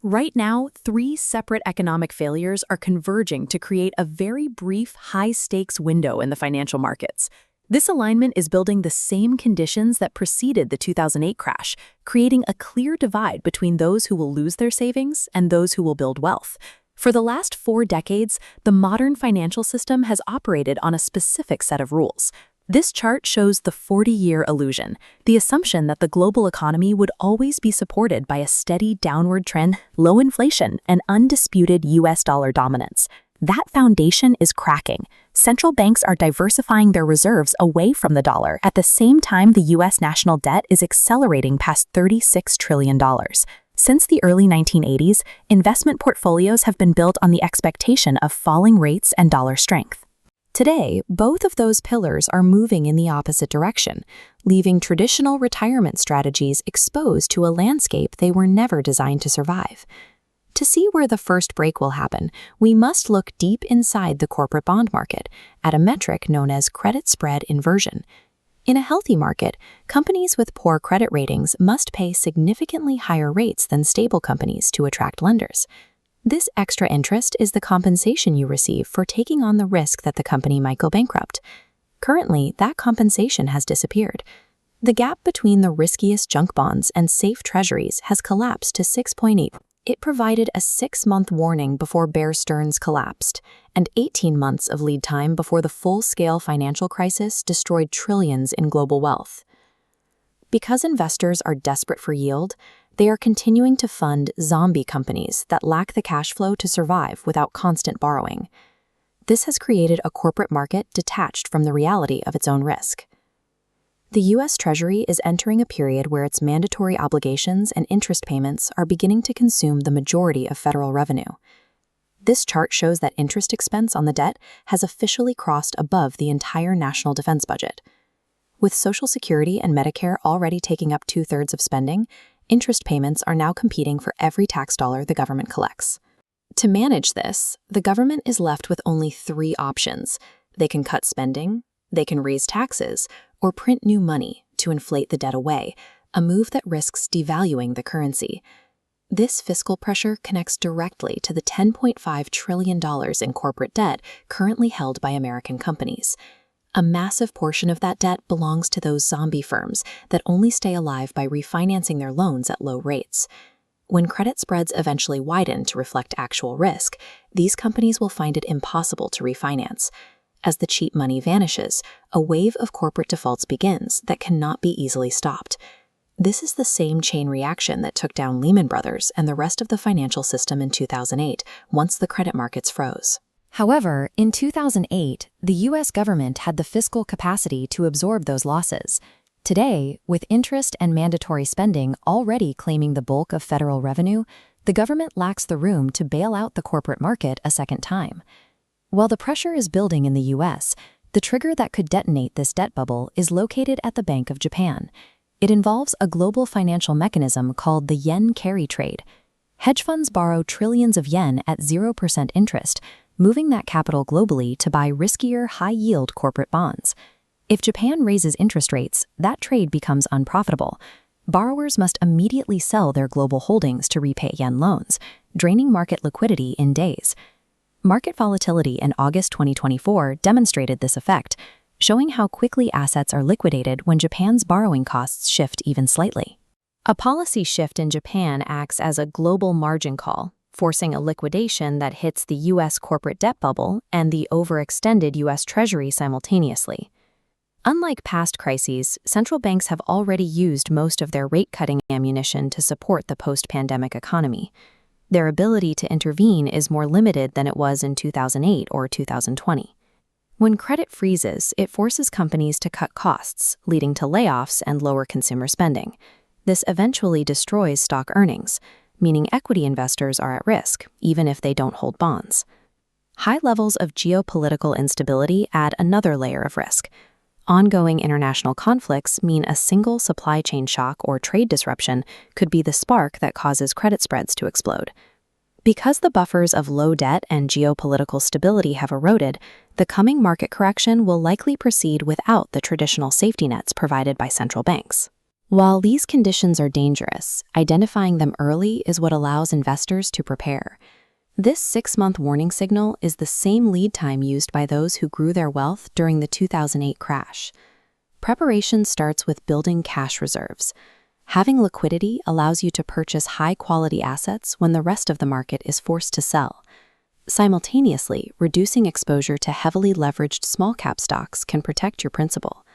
Right now, three separate economic failures are converging to create a very brief, high-stakes window in the financial markets. This alignment is building the same conditions that preceded the 2008 crash, creating a clear divide between those who will lose their savings and those who will build wealth. For the last 4 decades, the modern financial system has operated on a specific set of rules. This chart shows the 40-year illusion, the assumption that the global economy would always be supported by a steady downward trend, low inflation, and undisputed US dollar dominance. That foundation is cracking. Central banks are diversifying their reserves away from the dollar at the same time the US national debt is accelerating past $36 trillion. Since the early 1980s, investment portfolios have been built on the expectation of falling rates and dollar strength. Today, both of those pillars are moving in the opposite direction, leaving traditional retirement strategies exposed to a landscape they were never designed to survive. To see where the first break will happen, we must look deep inside the corporate bond market at a metric known as credit spread inversion. In a healthy market, companies with poor credit ratings must pay significantly higher rates than stable companies to attract lenders. This extra interest is the compensation you receive for taking on the risk that the company might go bankrupt. Currently, that compensation has disappeared. The gap between the riskiest junk bonds and safe treasuries has collapsed to 6.8. It provided a 6-month warning before Bear Stearns collapsed, and 18 months of lead time before the full-scale financial crisis destroyed trillions in global wealth. Because investors are desperate for yield, they are continuing to fund zombie companies that lack the cash flow to survive without constant borrowing. This has created a corporate market detached from the reality of its own risk. The U.S. Treasury is entering a period where its mandatory obligations and interest payments are beginning to consume the majority of federal revenue. This chart shows that interest expense on the debt has officially crossed above the entire national defense budget. With Social Security and Medicare already taking up 2/3 of spending, interest payments are now competing for every tax dollar the government collects. To manage this, the government is left with only 3 options. They can cut spending, they can raise taxes, or print new money to inflate the debt away, a move that risks devaluing the currency. This fiscal pressure connects directly to the $10.5 trillion in corporate debt currently held by American companies. A massive portion of that debt belongs to those zombie firms that only stay alive by refinancing their loans at low rates. When credit spreads eventually widen to reflect actual risk, these companies will find it impossible to refinance. As the cheap money vanishes, a wave of corporate defaults begins that cannot be easily stopped. This is the same chain reaction that took down Lehman Brothers and the rest of the financial system in 2008, once the credit markets froze. However, in 2008, the U.S. government had the fiscal capacity to absorb those losses. Today, with interest and mandatory spending already claiming the bulk of federal revenue, the government lacks the room to bail out the corporate market a second time. While the pressure is building in the U.S., the trigger that could detonate this debt bubble is located at the Bank of Japan. It involves a global financial mechanism called the yen carry trade. Hedge funds borrow trillions of yen at 0% interest, moving that capital globally to buy riskier, high-yield corporate bonds. If Japan raises interest rates, that trade becomes unprofitable. Borrowers must immediately sell their global holdings to repay yen loans, draining market liquidity in days. Market volatility in August 2024 demonstrated this effect, showing how quickly assets are liquidated when Japan's borrowing costs shift even slightly. A policy shift in Japan acts as a global margin call, forcing a liquidation that hits the U.S. corporate debt bubble and the overextended U.S. Treasury simultaneously. Unlike past crises, central banks have already used most of their rate-cutting ammunition to support the post-pandemic economy. Their ability to intervene is more limited than it was in 2008 or 2020. When credit freezes, it forces companies to cut costs, leading to layoffs and lower consumer spending. This eventually destroys stock earnings, meaning equity investors are at risk, even if they don't hold bonds. High levels of geopolitical instability add another layer of risk. Ongoing international conflicts mean a single supply chain shock or trade disruption could be the spark that causes credit spreads to explode. Because the buffers of low debt and geopolitical stability have eroded, the coming market correction will likely proceed without the traditional safety nets provided by central banks. While these conditions are dangerous, identifying them early is what allows investors to prepare. This 6-month warning signal is the same lead time used by those who grew their wealth during the 2008 crash. Preparation starts with building cash reserves. Having liquidity allows you to purchase high-quality assets when the rest of the market is forced to sell. Simultaneously, reducing exposure to heavily leveraged small-cap stocks can protect your principal.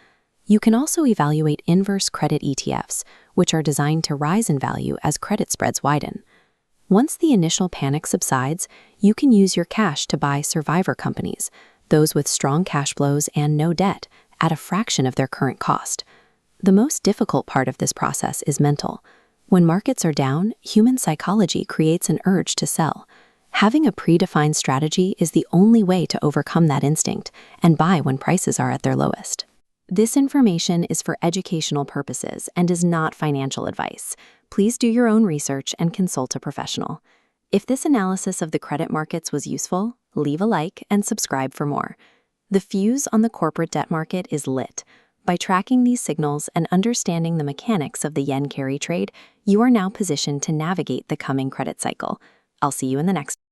You can also evaluate inverse credit ETFs, which are designed to rise in value as credit spreads widen. Once the initial panic subsides, you can use your cash to buy survivor companies, those with strong cash flows and no debt, at a fraction of their current cost. The most difficult part of this process is mental. When markets are down, human psychology creates an urge to sell. Having a predefined strategy is the only way to overcome that instinct and buy when prices are at their lowest. This information is for educational purposes and is not financial advice. Please do your own research and consult a professional. If this analysis of the credit markets was useful, leave a like and subscribe for more. The fuse on the corporate debt market is lit. By tracking these signals and understanding the mechanics of the yen carry trade, you are now positioned to navigate the coming credit cycle. I'll see you in the next